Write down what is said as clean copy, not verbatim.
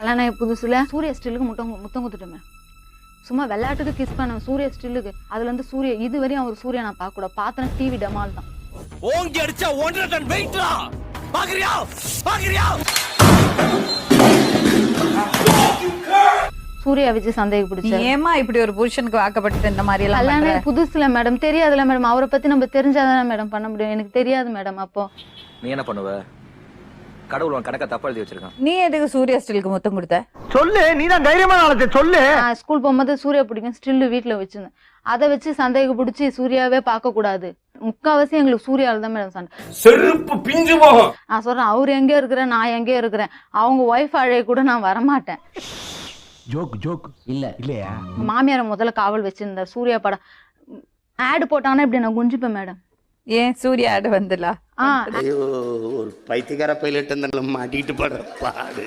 கல்யாணம் புதுசுல சூர்யா ஸ்டில்லுக்கு முத்தம் குத்துட்டேன் மேடம். சும்மா விளையாட்டுக்கு கிஸ் பண்ண சூர்யா ஸ்டில்லுக்கு. அதுல இருந்து சூர்யா இது வரையும் அவர் சூர்யா நான் பார்க்க கூட பார்த்தேன் டிவி டமால் தான். ஓங்கி அடிச்சா 1.5 டன் வெயிட்ரா. பாக்குறியா பாக்குறியா? சூர்யா வச்சு சந்தேகம் பிடிச்சா. ஏமா இப்படி ஒரு புருஷனுக்கு வாக்கப்பட்டு இந்த மாதிரி எல்லாம் கல்யாணம் புதுசுல மேடம் தெரியாதுல மேடம். அவரை பத்தி நம்ம தெரிஞ்சாதானே மேடம் பண்ண முடியும். எனக்கு தெரியாது மேடம். அப்போ நீ என்ன பண்ணுவ? கடவுள் உன் கணக்க தப்பா எழுதி வச்சிருக்கான். நீ எதுக்கு சூர்யா ஸ்டிலுக்கு முத்தம் கொடுத்த? சொல்லு, நீதான் தைரியமான ஆளு சொல்லு. நான் ஸ்கூல் போகும்போது சூர்யா பிடிக்கும் ஸ்டில்லு வீட்டுல வச்சிருந்தேன். அதை வச்சு சந்தேகம் பிடிச்சி சூர்யாவே பார்க்க கூடாது. முக்காவாசி எங்களுக்கு சூர்யாவில் தான் மேடம் சண்டை. செருப்பு பிஞ்சு போகும். நான் சொல்றேன் அவர் எங்க இருக்கிறேன் நான் எங்க இருக்கிறேன். அவங்க ஒய்ஃப் அழைய கூட நான் வரமாட்டேன். ஜோக் இல்லையா? மாமியாரை முதல்ல காவல் வச்சிருந்தார். சூர்யா படம் ஆடு போட்டாங்கன்னா இப்படி நான் குஞ்சிப்பேன் மேடம். ஏன் சூர்யா ஆடு வந்துல? ஐயோ, ஒரு பைத்தியக்கார பைலட் மாட்டிக்கிட்டு படுற பாடு.